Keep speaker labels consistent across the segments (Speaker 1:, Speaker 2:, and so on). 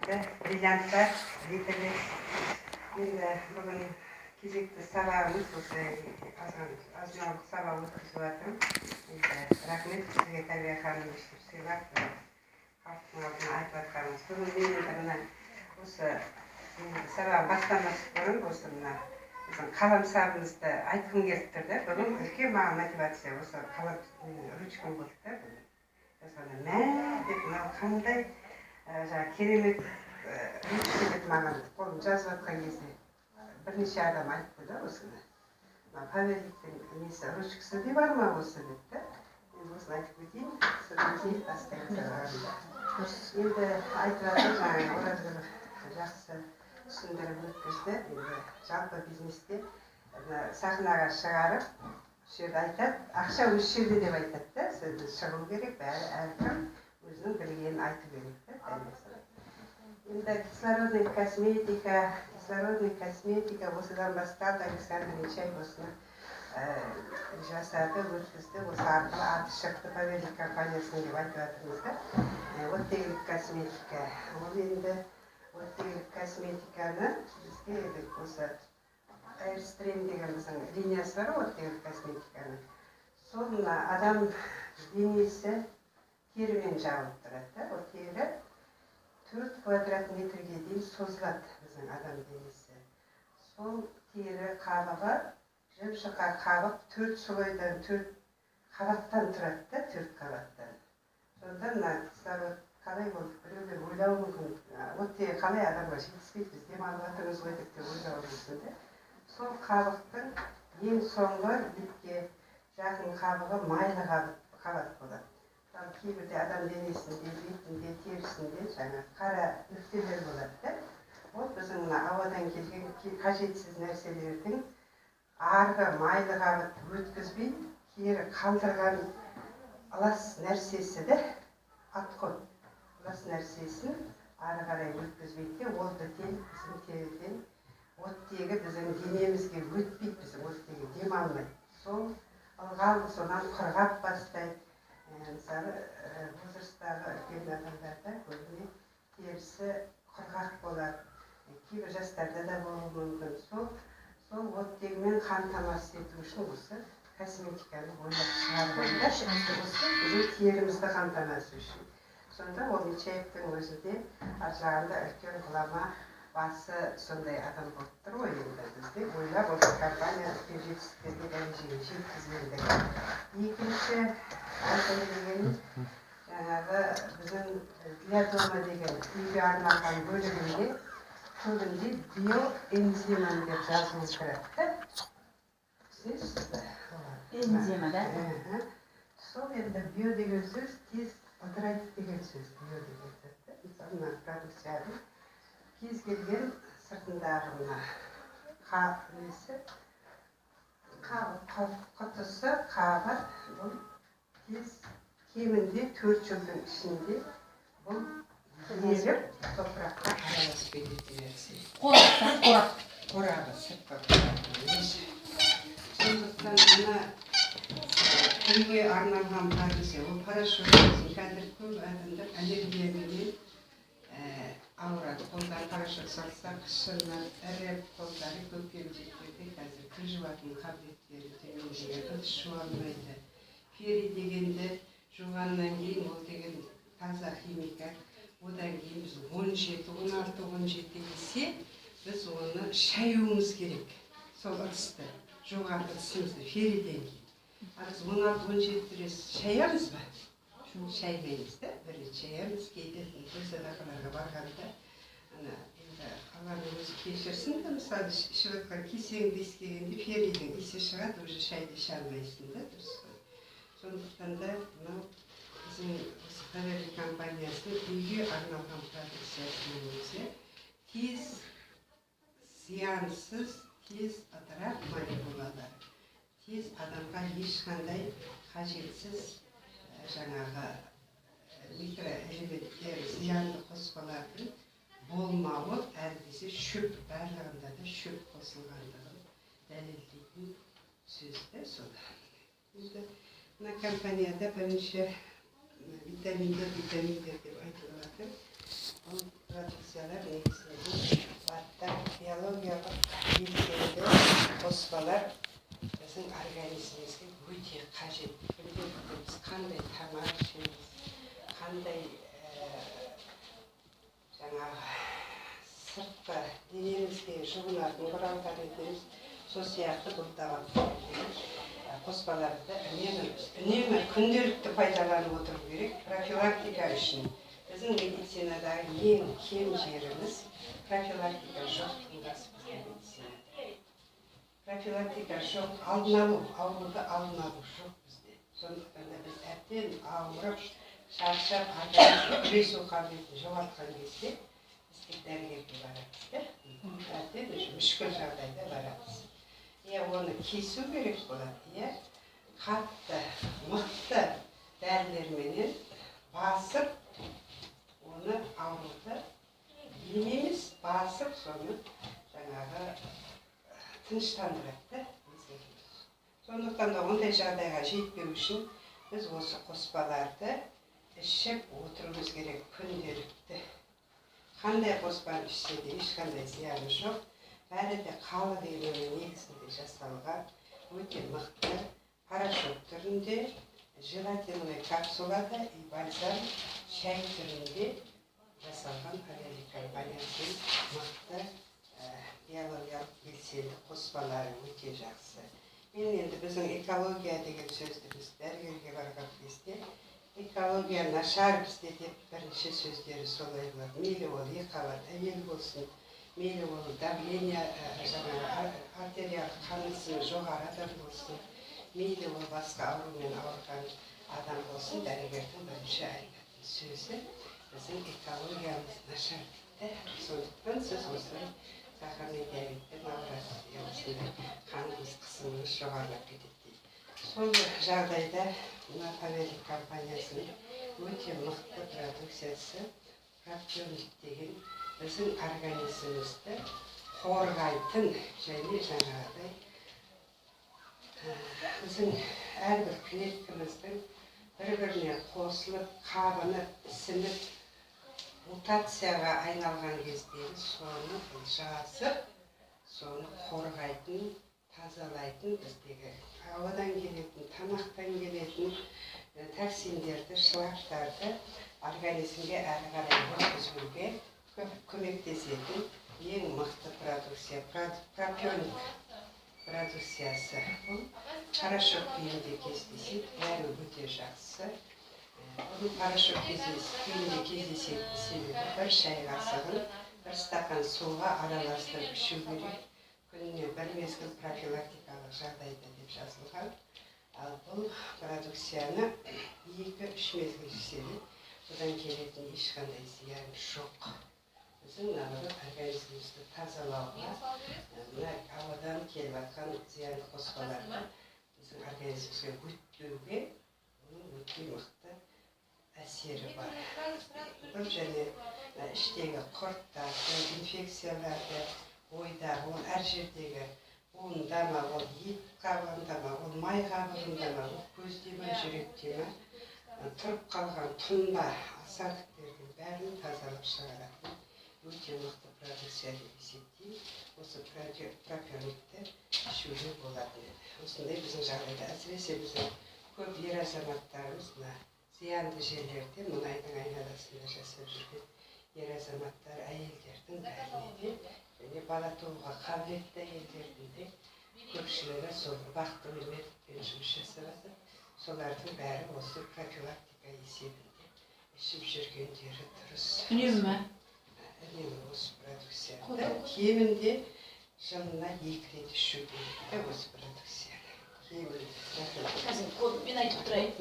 Speaker 1: құрметті бриллианттар, литрлер. Енді бүгін кезекті сабағымыз осы азыналық сабақ өткізіп жатырмын. Енді рахмет сізге Тәрбие ханым өстіп сыйлап, халықтың алдына айтып жатқаныңыз. Бүгін мен енді мына осы сабағын бастамас бұрын осы мына біздің қаламсабымызды айтқым келіп тұр да. Бүгін үлкен маған мотивация осы қалам ручкам болды да. Жазғанда мә деп мынау қандай керемет ручка деп маған қолым жазып жатқан кезде бірнеше адам айтты да осыны. Павеликтің несі ручкасы де бар ма осы деп та. Мен осыны айтып кетейін, содан кейін бастаймыз сабағымызды. Енді айтып жатыр жаңағы оразгүл жақсы түсіндіріп өткізді. Енді жалпы бизнесте сахнаға шығарып, осы жерде айтады, ақша осы жерде деп айтады да, сөзді шығу керек, әркім өзінің білгенін айту керек та. Енді кислородный косметика осыдан басталды, Александр Нечаев осыны жасады, өткізді, осы арқылы аты шықты Павелик компаниясының деп айтып жатырмыз да. Оттегілік косметика. Ол енді оттегілік косметиканы бізге осы Airstream деген біздің линиясы бар, оттегілік косметиканы. Сол адам денесі терімен жабылып тұрады да. Ол тері 4 квадрат метрге дейін созылады біздің адам денесі. Сол тері қабығы жіп-жұқа қабық 4 слойдан 4 қабаттан тұрады да, 4 қабаттан. Сонда мына кислород қалай болды? Біреулер ойлауы мүмкін. Оттегі қалай адамға жетіспейді, біз демалып жатырмыз ғой деп ойлауы мүмкін да. Сол қабықтың ең соңғы бетке жақын қабығы майлы қабат болады. Кейбірде адам денесінде, бетінде, терісінде жаңа қара нүктелер болады да. Ол біздің мына ауадан келген қажетсіз нәрселердің арғы майлы қабат өткізбей, кері қалдырған лас нәрсесі де отход. Лас нәрсесін ары қарай өткізбейді, ол бітен біздің теріден оттегі біздің денемізге өтпейді, біздің оттегі демалмайды. Сол ылғал сонан құрғап бастайды. Мысалы, возрастағы үлкен адамдарда көбіне терісі құрғақ болады. Кейбір жастарда да болуы мүмкін. Сол оттегімен қамтамасыз ету үшін осы косметиканы ойлап шығарған да, осы біздің терімізді қамтамасыз үшін. Сонда ол Нечаевтың өзі де ар жағында үлкен ғұлама басы сондай адам болып тұр ғой енді бізде ойлап осы компания үлкен жетістіктерге дәрежеге жеткізгендігі. Екінші айтып дегенім жаңағы біздің для дома деген үйге арналған бөлігінде көбінде биоэнзиман деп жазылып тұрады. Түсінесіз бе?
Speaker 2: Энзима, да?
Speaker 1: Сол енді био деген сөз тез ыдырайды деген сөз. Био деген сөз. Мысалы мына продукцияның кез келген сыртындағы мына несі құтысы, қабы бұл кемінде 4 жылдың ішінде бұл еріп топыраққа араласып кететін нәрсе. Қорабы сыртқа қорабы. Сондықтан мына үйге арналған продукция, ол порошок болсын, қазір көп адамдар аллергиямен ауырады. Қолдар порошок салса, қышынады, іреп қолдары көп келіншектерде қазір кір жуатын қабілеттері төмендеген, ыдыс жуа алмайды. Фери дегенді жуғаннан кейін ол деген таза химика. Одан кейін біз 16-17 десе, біз оны шаюымыз керек. Сол ыдысты, жуған ыдысымызды фериден кейін. Біз 16-17 шаямыз ба? Шаймаймыз да, бірі шаямыз, кейде көзадақыларға барғанда, енді Алланың өзі кешірсін де, мысалы ішіп отқан кесеңді иіскегенде фериден иісі шығады, уже шайды іше алмайсың да, дұрыс қой. Сондықтан да мынау біздің Павелик компаниясының үйге арналған продукциясының өзі тез, зиянсыз, тез ыдырап молекулалар. Тез адамға ешқандай қажетсіз жаңағы микроэлементтер, зиянды қоспалардың болмауы, әлбесе шөп, барлығында да шөп қосылғандығын дәлелдейтін сөзді сода. Мына компанияда бірінші витаминдер деп айтылып жатыр. продукциялар негізінде заттар биологиялық белсенді қоспалар біздің организмімізге өте қажет. Күнделікті біз қандай тамақ ішеміз, қандай жаңағы сыртқы денемізге жұғынатын құралдар етеміз. Сол сияқты бұл қоспаларды үнемі күнделікті пайдаланып отыру керек. Профилактика үшін біздің медицинадағы ең кем жеріміз профилактика жоқ. Профилактика жоқ, алдын алу, ауруды алдын алу жоқ бізде. Сондықтан да біз әбден ауырып, шаршап, күресу қабілетін жоғалтқан кезде біз тек дәрігерге барамыз. Әбден мүшкіл жағдайда барамыз. Оны кесу керек болады, қатты, мықты дәрілерменен басып, оны ауруды емеміз басып, соны жаңағы тыныштандырады. Сондықтан да ондай жағдайға жетпеу үшін біз осы қоспаларды ішіп отыруымыз керек күнделікті. Қандай қоспаны ішсе де ешқандай зияны жоқ. Бәрі де халық емінің негізінде жасалған, өте мықты, порошок түрінде, желатиновый капсулада и бальзам шай түрінде жасалған Авелий компаниясының мықты биологиялық белсенді қоспалары өте жақсы. Мен енді біздің экология деген сөзді біз дәрігерге барған кезде экология нашар бізде деп бірінші сөздері солай болады. Мейлі ол екіқабат әйел болсын, мейлі ол давление, артериялық қан қысымы жоғары адам болсын, мейлі ол басқа аурумен ауырған адам болсын, дәрігердің бірінші айтатын сөзі біздің экологиямыз нашар дейді. Сондықтан сіз осылай сахарный диабетпен ауырасыз, осындай қан қысымыңыз жоғарылап кетеді дейді. Сол жағдайда мына Авелий компаниясының өте мықты продукциясы профионик деген біздің организмімізді қорғайтын және жаңағыдай біздің әрбір клеткамыздың бір-біріне қосылып, қабынып, ісініп, мутацияға айналған кезде соны жазып, соны қорғайтын, тазалайтын біздегі ауадан келетін, тамақтан келетін токсиндерді, шлактарды организмге әрі қарай өткізуге көмектесетін ең мықты продукция, пропионик продукциясы. Бұл порошок күйінде кездеседі, бәрі өте жақсы. Бұл порошок күйінде кездесетін себебі бір шай қасығын бір стакан суға араластырып ішу керек. Күніне бір мезгіл профилактикалық жағдайда деп жазылған. Ал бұл продукцияны 2-3 мезгіл ішсе де одан келетін ешқандай зиян жоқ. Біздің организмімізді тазалауға, ауадан келіп жатқан зиянды қоспаларды біздің организмімізге өтпеуге оның өте мықты әсері бар. Бұл және іштегі құрттарды, инфекцияларды, бойдағы, ол әр жердегі буында ма, ол ет қабығында ма, ол май қабығында ма, ол көзде ма, жүректе ма, тұрып қалған тұнба асарлықтердің бәрін тазалап шығаратын өте мықты продукция деп есептеймін. Осы пропионикті ішуге болады. Осындай біздің жағдайда, әсіресе біздің көп ер азаматтарымыз зиянды жерлерде, мұнайдың айналасында жасап жүрген ер азаматтар, әйелдердің бәріне де, және бала тууға қабілетті әйелдердің де көпшілігі сол бақытты өмірмен жұмыс жасап жатыр. Солардың бәрі осы профилактика есебінде ішіп жүргендері дұрыс.
Speaker 2: Үнемі ме?
Speaker 1: Үнемі осы продукцияны. Кемінде жылына 2 рет ішу керек осы продукцияны. Кемінде.
Speaker 2: Қазір код мен айтып тұрайын.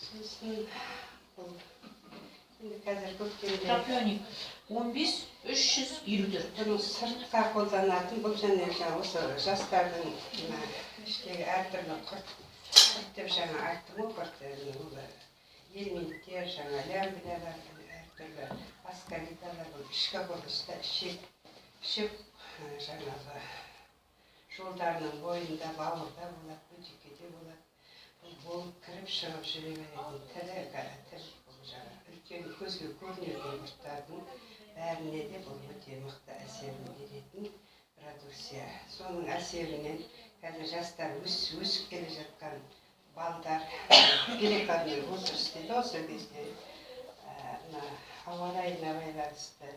Speaker 1: Сосын бұл қазір көктемде
Speaker 2: Пропионик 15-354.
Speaker 1: Бұның сыртқа қолданатын, бұл және осы жастардың іштегі әртүрлі құрт деп жаңа айттым ғой, елменттер, жаңа лямбілялар, әртүрлі аскариталар, ішкі құрылыста ішіп жаңағы жолдарының бойында, бауырда болады, өтекеде болады. Бұл болып кіріп шығып жүре беретін тілі, бұл жаңа өйткені көзге көрінетін жұрттардың бәріне де бұл өте мықты әсерін беретін продукция. Соның әсерінен қазір жастар өсіп келе жатқан балдар переходной возраст дейді осы кезде ауа райына байланысты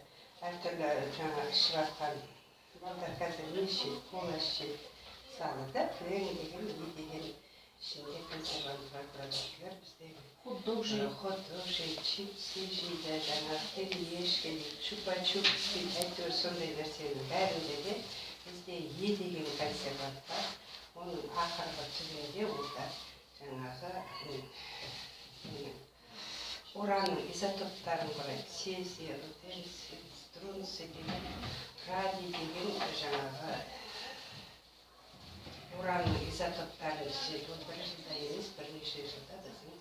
Speaker 1: әртүрлі жаңа ішіп жатқан балдар қазір не ішеді, кола ішеді, мысалы да крем деген, не деген ішінде консерванттар продуктілер бізде
Speaker 2: Хот-дог жейді.
Speaker 1: Хот-дог жейді, чипсы жейді, жаңағы кириешки дейді, чупа-чупс дейді, әйтеуір сондай нәрсенің бәрінде де бізде Е деген консервант бар. Оның ақырғы түбінде онда жаңағы уранның изотоптарын құрайды. Цезий, рутенций, струнций деген, радий деген жаңағы уранның изотоптарын ішеді. Ол бір жылда емес, бірнеше жылда біздің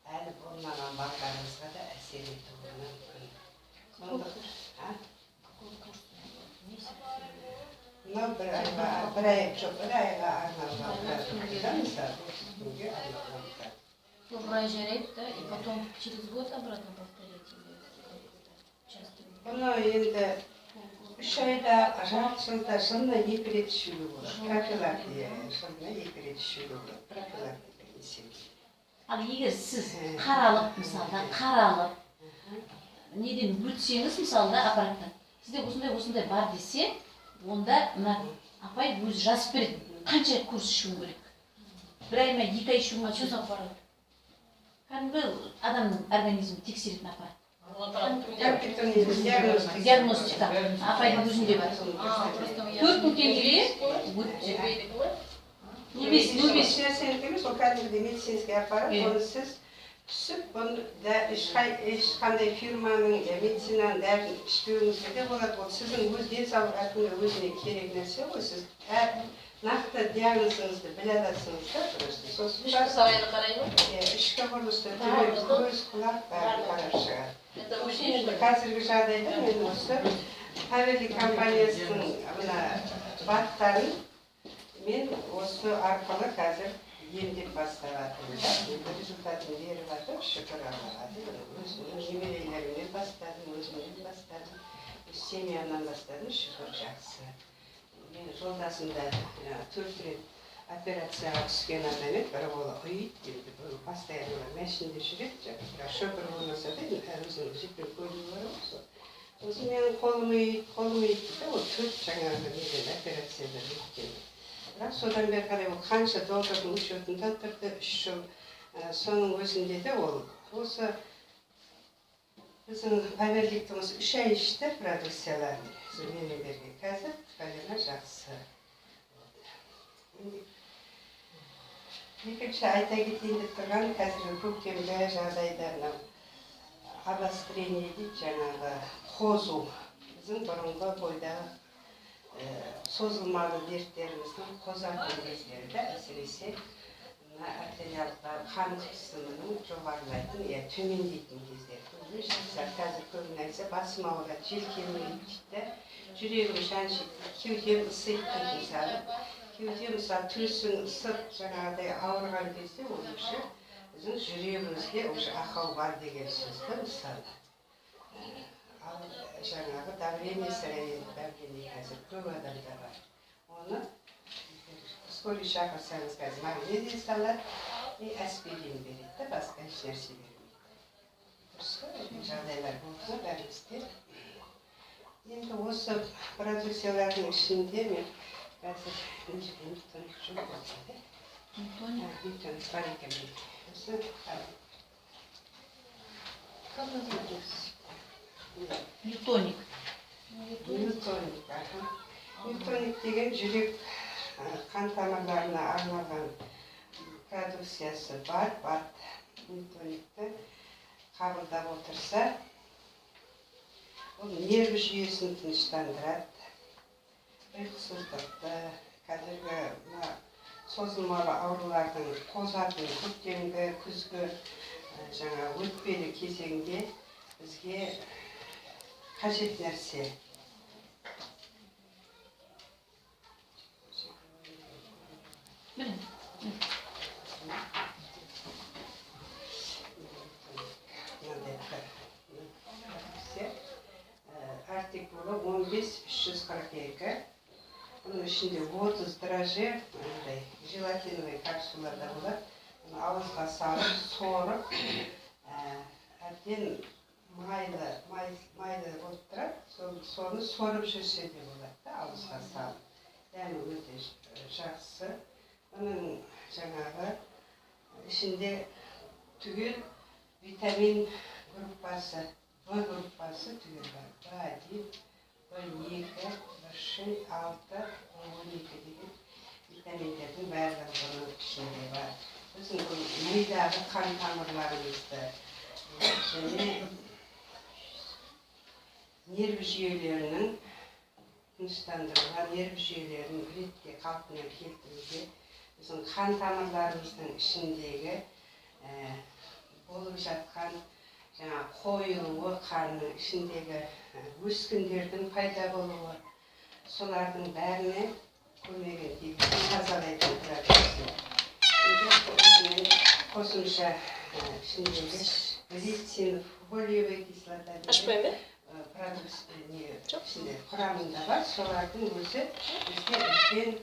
Speaker 1: әлі болмаған балдарымызға да әсер етуі мүмкін. Мынау бір айға арналған продукттар, мысалы, күнге арналған.
Speaker 2: Ну, рай жарайды да, и потом через год обратно повторять или часто?
Speaker 1: Бұны енді 3 айда, жарты жылда, жылына 2 рет ішуге болады. Профилактика жылына 2 рет ішуге болады. Профилактика есебі.
Speaker 2: Ал егер сіз қаралып, мысалы, қаралып, неден өтсеңіз, мысалы, аппараттан, сізде осындай бар десе, онда апай өзі жазып береді, қанша курс ішуің керек. Бір ай ма, 2 ай ішуің керек. Что за аппарат? Кәдімгі адамның организмін тексеретін аппарат. Диагностика. Апайдың өзінде бар. 4.000 теңгеге
Speaker 1: Емес, ол кәдімгі медицинский аппарат, оны сіз түсіп, бұны ешқандай фирманың, медицинаның дәрін ішпеуіңізге де болады. Ол сіздің өз денсаулық әркімге өзіне керек нәрсе ғой, сіз нақты диагнозыңызды біле аласыңыз да, просто.
Speaker 2: Ішкі сарайды қарайды ма?
Speaker 1: Ішкі құрылысты, көз, құлақ бәрін қарап шығады. Қазіргі жағдайда мен осы Павелий компаниясының баттарын мен осы арқылы қазір емдеп бастағатырмын. Результатын беріп жатыр, шүкір Аллаға. Өзімнің немерелерімнен бастадым, өзімнен бастадым, семьямнан бастадым, шүкір жақсы. Мен жолдасымда 4 рет операцияға түскен адаммен бір қолы ұйыт, постоянно мәшінде жүреді, шөпір болмаса да, өзінің жіппен көйлі бар осы. Осы менің қолым ұйыт дейді, ол 4 жаңағы неден операциядан өткен. Бірақ содан бері қарай ол қанша доктордың учетында тұрды, 3 жыл. Соның өзінде де ол осы біздің Павеликтің 3 ай ішті продукцияларын менің қазір бәлемі жақсы. Екінші айта кетейін деп тұрған қазіргі көктемгі жағдайда обострение дейді, жаңағы қозу. Біздің бұрынғы бойдағы созылмалы дерттеріміздің қозатын кездерді әсіресе артериялық қан қысымының жоғарылайтын, төмендейтін кездер. Қазір көбіне айтса басым ауырады, желкемейді дейді, жүрегім жаншиды, кеудем ысиды дейді мысалы. Кеуде мысалы төсің ысып жаңағыдай ауырған кезде ол уже біздің жүрегімізде уже ақау бар деген сөзді мысалы. Ал жаңағы давление сырайында давление қазір көп адамда бар. Оны скорый шақырсаңыз қазір магнезия салады, аспирин береді, басқа еш нәрсе бермейді. Дұрыс қой, жағдайлар болса бәрімізде. Енді осы продукциялардың ішінде мен қазір ньютоник жоқ болса, ньютоник бар екен дейді. Осы
Speaker 2: Как называется? Ньютоник.
Speaker 1: Ньютоник деген жүрек қан тамырларына арналған продукциясы бар. Ньютоникті қабылдап отырса, ол нерв жүйесін тыныштандырады, ұйқысыздықты, қазіргі созылмалы аурулардың қозатын көктемгі, күзгі жаңа өтпелі кезеңде бізге қажет нәрсе. 15-342. Бұның ішінде 30 драже, желатиновый капсулада болады. Ауызға салып, сорып, әбден майлы болып тұрады. Соны сорып жүрсе де болады, ауызға салып. Дәмі өте жақсы. Бұның жаңағы ішінде түгел витамин группасы, В группасы түгел бар. B1, B2, B3, 6, B12 деген витаминдердің барлығы бұның ішінде бар. Біздің бұл мидағы қан тамырларымызды және нерв жүйелерінің тыныштандыруға, нерв жүйелерін ретке қалпына келтіруге, біздің қан тамырларымыздың ішіндегі болып жатқан қойылуы, қанның ішіндегі өскіндердің пайда болуы, солардың бәріне көмегін тигізіп тазалайтын продукция. Қосымша ішіндегі глицин, фолиевый кислота деген продукция құрамында бар, солардың өзі бізге үлкен